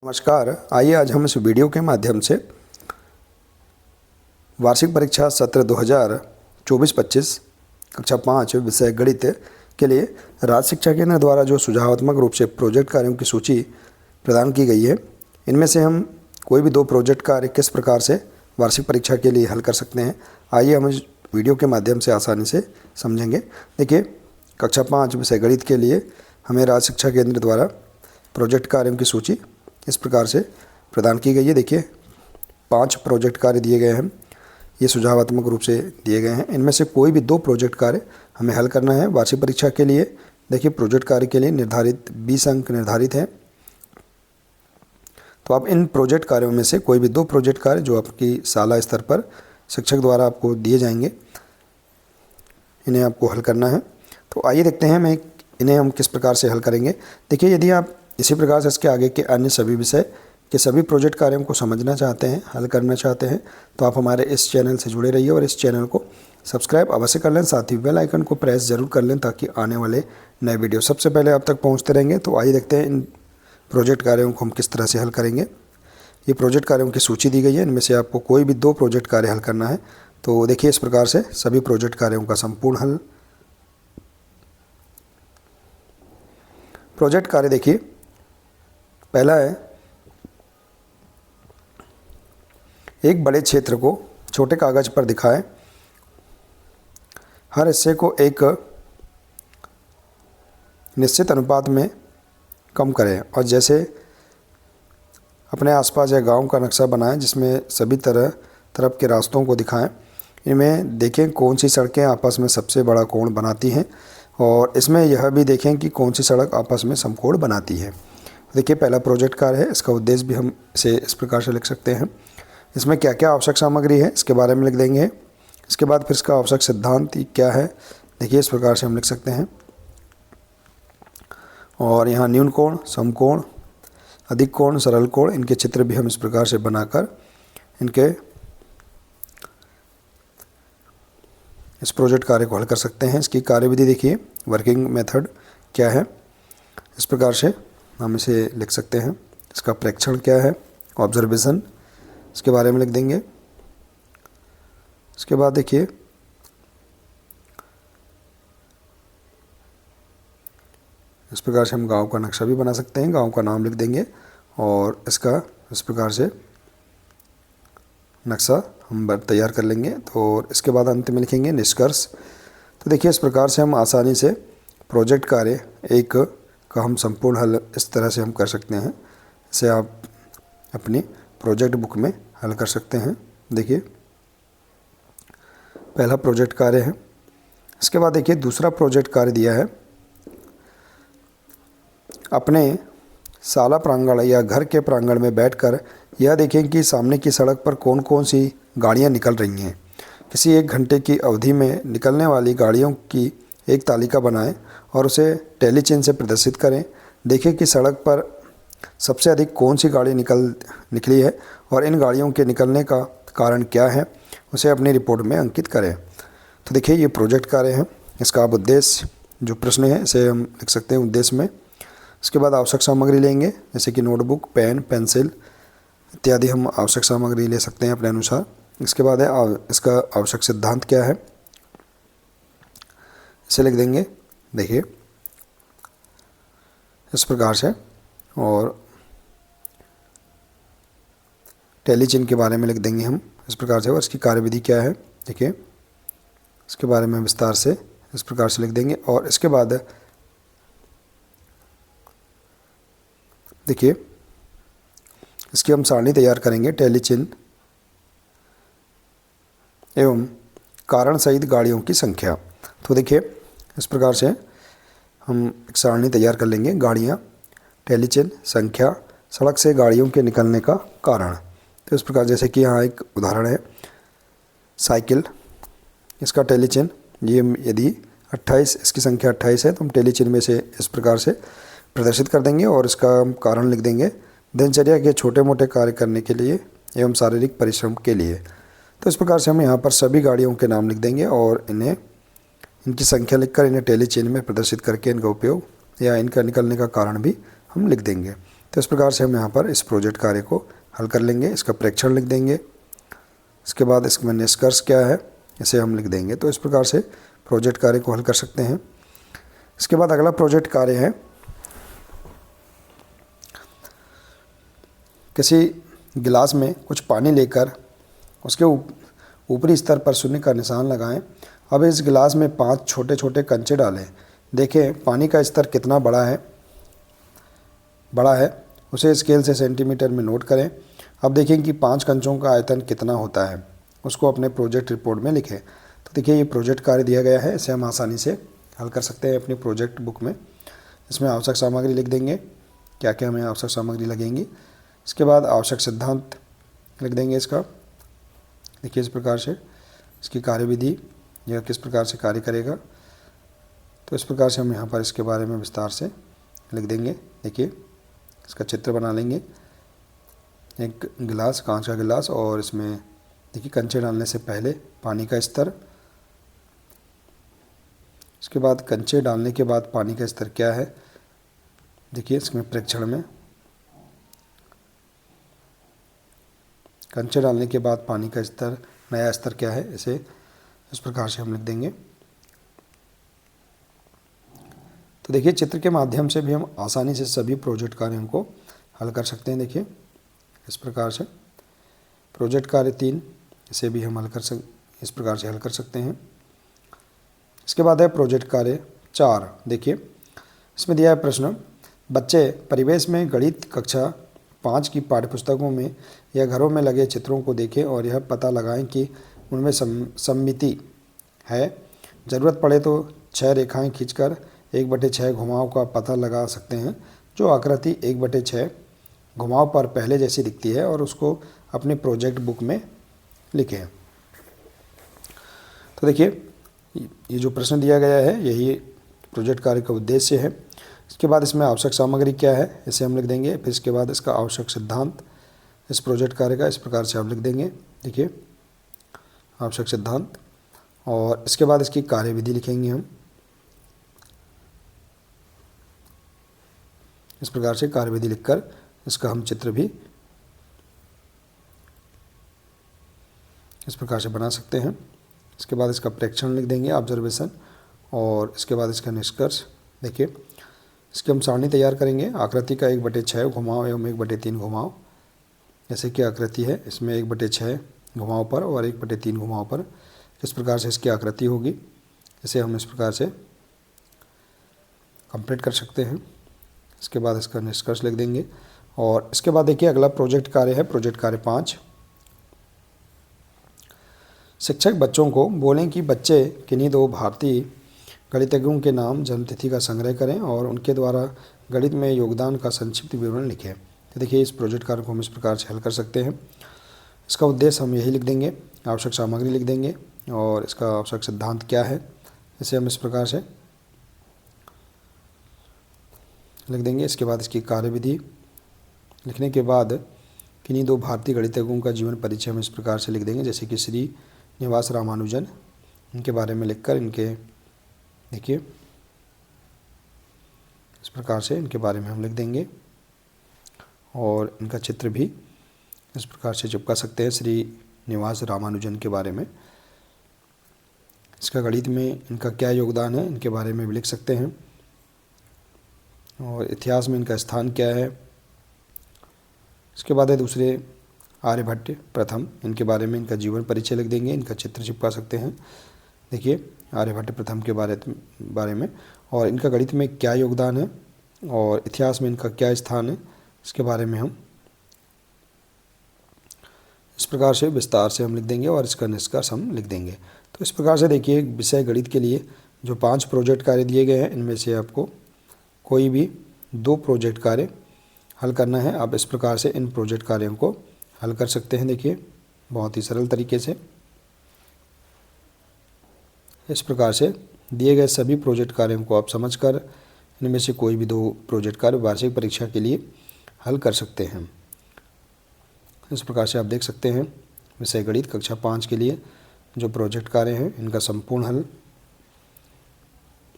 नमस्कार। आइए आज हम इस वीडियो के माध्यम से वार्षिक परीक्षा सत्र 2024-25 कक्षा 5 विषय गणित के लिए राज्य शिक्षा केंद्र द्वारा जो सुझावात्मक रूप से प्रोजेक्ट कार्यों की सूची प्रदान की गई है, इनमें से हम कोई भी 2 प्रोजेक्ट कार्य किस प्रकार से वार्षिक परीक्षा के लिए हल कर सकते हैं, आइए हम इस वीडियो के माध्यम से आसानी से समझेंगे। देखिए, कक्षा 5 विषय गणित के लिए हमें राज्य शिक्षा केंद्र द्वारा प्रोजेक्ट कार्यों की सूची इस प्रकार से प्रदान की गई है। देखिए, 5 प्रोजेक्ट कार्य दिए गए हैं, ये सुझावात्मक रूप से दिए गए हैं। इनमें से कोई भी 2 प्रोजेक्ट कार्य हमें हल करना है वार्षिक परीक्षा के लिए। देखिए, प्रोजेक्ट कार्य के लिए निर्धारित 20 अंक निर्धारित हैं, तो आप इन प्रोजेक्ट कार्यों में से कोई भी 2 प्रोजेक्ट कार्य जो आपकी शाला स्तर पर शिक्षक द्वारा आपको दिए जाएंगे, इन्हें आपको हल करना है। तो आइए देखते हैं इन्हें हम किस प्रकार से हल करेंगे। देखिए, यदि आप इसी प्रकार से इसके आगे के अन्य सभी विषय के सभी प्रोजेक्ट कार्यों को समझना चाहते हैं, हल करना चाहते हैं, तो आप हमारे इस चैनल से जुड़े रहिए और इस चैनल को सब्सक्राइब अवश्य कर लें। साथ ही बेल आइकन को प्रेस जरूर कर लें ताकि आने वाले नए वीडियो सबसे पहले आप तक पहुंचते रहेंगे। तो आइए देखते हैं इन प्रोजेक्ट कार्यों को हम किस तरह से हल करेंगे। ये प्रोजेक्ट कार्यों की सूची दी गई है, इनमें से आपको कोई भी 2 प्रोजेक्ट कार्य हल करना है। तो देखिए, इस प्रकार से सभी प्रोजेक्ट कार्यों का संपूर्ण हल। प्रोजेक्ट कार्य देखिए, पहला है, एक बड़े क्षेत्र को छोटे कागज पर दिखाएं, हर हिस्से को एक निश्चित अनुपात में कम करें और जैसे अपने आसपास या गांव का नक्शा बनाएं जिसमें सभी तरफ के रास्तों को दिखाएं। इनमें देखें कौन सी सड़कें आपस में सबसे बड़ा कोण बनाती हैं और इसमें यह भी देखें कि कौन सी सड़क आपस में समकोण बनाती है। देखिए, पहला प्रोजेक्ट कार्य है, इसका उद्देश्य भी हम इसे इस प्रकार से लिख सकते हैं। इसमें क्या क्या आवश्यक सामग्री है इसके बारे में लिख देंगे। इसके बाद फिर इसका आवश्यक सिद्धांत क्या है, देखिए इस प्रकार से हम लिख सकते हैं। और यहाँ न्यून कोण, समकोण, अधिक कोण, सरल कोण, इनके चित्र भी हम इस प्रकार से बनाकर इनके इस प्रोजेक्ट कार्य को हल कर सकते हैं। इसकी कार्यविधि देखिए, वर्किंग मेथड क्या है, इस प्रकार से हम इसे लिख सकते हैं। इसका प्रेक्षण क्या है, ऑब्जर्वेशन, इसके बारे में लिख देंगे। इसके बाद देखिए, इस प्रकार से हम गांव का नक्शा भी बना सकते हैं, गांव का नाम लिख देंगे और इसका इस प्रकार से नक्शा हम तैयार कर लेंगे। तो इसके बाद अंत में लिखेंगे निष्कर्ष। तो देखिए, इस प्रकार से हम आसानी से प्रोजेक्ट कार्य एक का हम संपूर्ण हल इस तरह से हम कर सकते हैं। इसे आप अपनी प्रोजेक्ट बुक में हल कर सकते हैं। देखिए, पहला प्रोजेक्ट कार्य है। इसके बाद देखिए, दूसरा प्रोजेक्ट कार्य दिया है, अपने शाला प्रांगण या घर के प्रांगण में बैठकर यह देखें कि सामने की सड़क पर कौन कौन सी गाड़ियां निकल रही हैं। किसी एक घंटे की अवधि में निकलने वाली गाड़ियों की एक तालिका बनाएं और उसे टेलीचिन्ह से प्रदर्शित करें। देखें कि सड़क पर सबसे अधिक कौन सी गाड़ी निकली है और इन गाड़ियों के निकलने का कारण क्या है, उसे अपनी रिपोर्ट में अंकित करें। तो देखिए, ये प्रोजेक्ट कार्य है। इसका आप उद्देश्य जो प्रश्न है इसे हम लिख सकते हैं उद्देश्य में। इसके बाद आवश्यक सामग्री लेंगे, जैसे कि नोटबुक, पेन, पेंसिल इत्यादि हम आवश्यक सामग्री ले सकते हैं अपने अनुसार। इसके बाद है इसका आवश्यक सिद्धांत क्या है, इसे लिख देंगे। देखिए, इस प्रकार से, और टेलीचिन्ह के बारे में लिख देंगे हम इस प्रकार से, और इसकी कार्यविधि क्या है, देखिए इसके बारे में विस्तार से इस प्रकार से लिख देंगे। और इसके बाद देखिए, इसकी हम सारणी तैयार करेंगे, टेलीचिन्ह एवं कारण सहित गाड़ियों की संख्या। तो देखिए, इस प्रकार से हम एक सारणी तैयार कर लेंगे, गाड़ियाँ, टेलीचिन्ह, संख्या, सड़क से गाड़ियों के निकलने का कारण। तो इस प्रकार, जैसे कि यहाँ एक उदाहरण है, साइकिल, इसका टेलीचिन्ह ये यदि 28, इसकी संख्या 28 है तो हम टेलीचिन्ह में से इस प्रकार से प्रदर्शित कर देंगे और इसका हम कारण लिख देंगे, दिनचर्या के छोटे मोटे कार्य करने के लिए एवं शारीरिक परिश्रम के लिए। तो इस प्रकार से हम यहाँ पर सभी गाड़ियों के नाम लिख देंगे और इनकी संख्या लिखकर इन्हें टेलीचिन्ह में प्रदर्शित करके इनका उपयोग या इनका निकलने का कारण भी हम लिख देंगे। तो इस प्रकार से हम यहाँ पर इस प्रोजेक्ट कार्य को हल कर लेंगे। इसका प्रेक्षण लिख देंगे। इसके बाद इसमें निष्कर्ष क्या है इसे हम लिख देंगे। तो इस प्रकार से प्रोजेक्ट कार्य को हल कर सकते हैं। इसके बाद अगला प्रोजेक्ट कार्य है, किसी गिलास में कुछ पानी लेकर उसके ऊपरी स्तर पर शून्य का निशान लगाएं। अब इस गिलास में 5 छोटे छोटे कंचे डालें। देखें पानी का स्तर कितना बड़ा है, उसे स्केल से सेंटीमीटर में नोट करें। अब देखें कि 5 कंचों का आयतन कितना होता है, उसको अपने प्रोजेक्ट रिपोर्ट में लिखें। तो देखिए ये प्रोजेक्ट कार्य दिया गया है, इसे हम आसानी से हल कर सकते हैं अपनी प्रोजेक्ट बुक में। इसमें आवश्यक सामग्री लिख देंगे, क्या क्या हमें आवश्यक सामग्री लगेंगी। इसके बाद आवश्यक सिद्धांत लिख देंगे इसका। देखिए इस प्रकार से इसकी कार्यविधि, यह किस प्रकार से कार्य करेगा। तो इस प्रकार से हम यहाँ पर इसके बारे में विस्तार से लिख देंगे। देखिए इसका चित्र बना लेंगे, एक गिलास, कांच का गिलास, और इसमें देखिए कंचे डालने से पहले पानी का स्तर, इसके बाद कंचे डालने के बाद पानी का स्तर क्या है। देखिए इसमें प्रेक्षण में कंचे डालने के बाद पानी का स्तर, नया स्तर क्या है, इसे इस प्रकार से हम लिख देंगे। तो देखिए चित्र के माध्यम से भी हम आसानी से सभी प्रोजेक्ट कार्यों को हल कर सकते हैं। देखिए इस प्रकार से प्रोजेक्ट कार्य 3, इसे भी हम इस प्रकार से हल कर सकते हैं। इसके बाद है प्रोजेक्ट कार्य 4। देखिए इसमें दिया है प्रश्न, बच्चे परिवेश में गणित कक्षा 5 की पाठ्यपुस्तकों में या घरों में लगे चित्रों को देखें और यह पता लगाएं कि उनमें सममिति है। ज़रूरत पड़े तो 6 रेखाएं खींचकर 1/6 घुमाव का पता लगा सकते हैं। जो आकृति 1/6 घुमाव पर पहले जैसी दिखती है और उसको अपने प्रोजेक्ट बुक में लिखें। तो देखिए ये जो प्रश्न दिया गया है यही प्रोजेक्ट कार्य का उद्देश्य है। इसके बाद इसमें आवश्यक सामग्री क्या है इसे हम लिख देंगे। फिर इसके बाद इसका आवश्यक सिद्धांत इस प्रोजेक्ट कार्य का इस प्रकार से हम लिख देंगे। देखिए आवश्यक सिद्धांत, और इसके बाद इसकी कार्यविधि लिखेंगे हम। इस प्रकार से कार्यविधि लिखकर इसका हम चित्र भी इस प्रकार से बना सकते हैं। इसके बाद इसका प्रेक्षण लिख देंगे, ऑब्जर्वेशन, और इसके बाद इसका निष्कर्ष। देखिए इसकी हम सारणी तैयार करेंगे। आकृति का 1/6 घुमाव एवं 1/3 घुमाव, जैसे कि आकृति है इसमें 1/6 घुमाव पर और 1/3 घुमाव पर किस प्रकार से इसकी आकृति होगी, इसे हम इस प्रकार से कंप्लीट कर सकते हैं। इसके बाद इसका निष्कर्ष लिख देंगे। और इसके बाद देखिए अगला प्रोजेक्ट कार्य है प्रोजेक्ट कार्य 5। शिक्षक बच्चों को बोलें कि बच्चे किन्हीं 2 भारतीय गणितज्ञों के नाम, जन्मतिथि का संग्रह करें और उनके द्वारा गणित में योगदान का संक्षिप्त विवरण लिखें। तो देखिए इस प्रोजेक्ट कार्य को हम इस प्रकार से हल कर सकते हैं। इसका उद्देश्य हम यही लिख देंगे, आवश्यक सामग्री लिख देंगे, और इसका आवश्यक सिद्धांत क्या है इसे हम इस प्रकार से लिख देंगे। इसके बाद इसकी कार्यविधि लिखने के बाद किन्हीं 2 भारतीय गणितज्ञों का जीवन परिचय हम इस प्रकार से लिख देंगे, जैसे कि श्रीनिवास रामानुजन, इनके बारे में लिखकर इनके देखिए इस प्रकार से इनके बारे में हम लिख देंगे और इनका चित्र भी इस प्रकार से चिपका सकते हैं श्रीनिवास रामानुजन के बारे में। इसका गणित में इनका क्या योगदान है इनके बारे में भी लिख सकते हैं, और इतिहास में इनका स्थान क्या है। इसके बाद है दूसरे आर्यभट्ट प्रथम, इनके बारे में इनका जीवन परिचय लिख देंगे, इनका चित्र चिपका सकते हैं। देखिए आर्यभट्ट प्रथम के बारे में, और इनका गणित में क्या योगदान है और इतिहास में इनका क्या स्थान है इसके बारे में हम इस प्रकार से विस्तार से हम लिख देंगे और इसका निष्कर्ष हम लिख देंगे। तो इस प्रकार से देखिए विषय गणित के लिए जो 5 प्रोजेक्ट कार्य दिए गए हैं इनमें से आपको कोई भी 2 प्रोजेक्ट कार्य हल करना है। आप इस प्रकार से इन प्रोजेक्ट कार्यों को हल कर सकते हैं। देखिए बहुत ही सरल तरीके से इस प्रकार से दिए गए सभी प्रोजेक्ट कार्यों को आप समझकर इनमें से कोई भी 2 प्रोजेक्ट कार्य वार्षिक परीक्षा के लिए हल कर सकते हैं। इस प्रकार से आप देख सकते हैं विषय गणित कक्षा 5 के लिए जो प्रोजेक्ट कार्य हैं इनका संपूर्ण हल।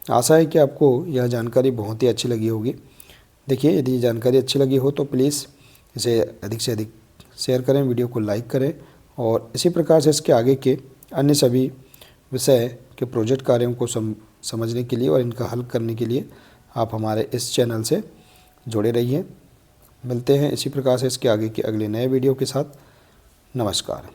आशा है कि आपको यह जानकारी बहुत ही अच्छी लगी होगी। देखिए, यदि जानकारी अच्छी लगी हो तो प्लीज़ इसे अधिक से अधिक शेयर करें, वीडियो को लाइक करें और इसी प्रकार से इसके आगे के अन्य सभी विषय के प्रोजेक्ट कार्यों को समझने के लिए और इनका हल करने के लिए आप हमारे इस चैनल से जुड़े रहिए। मिलते हैं इसी प्रकार से इसके आगे के अगले नए वीडियो के साथ। नमस्कार।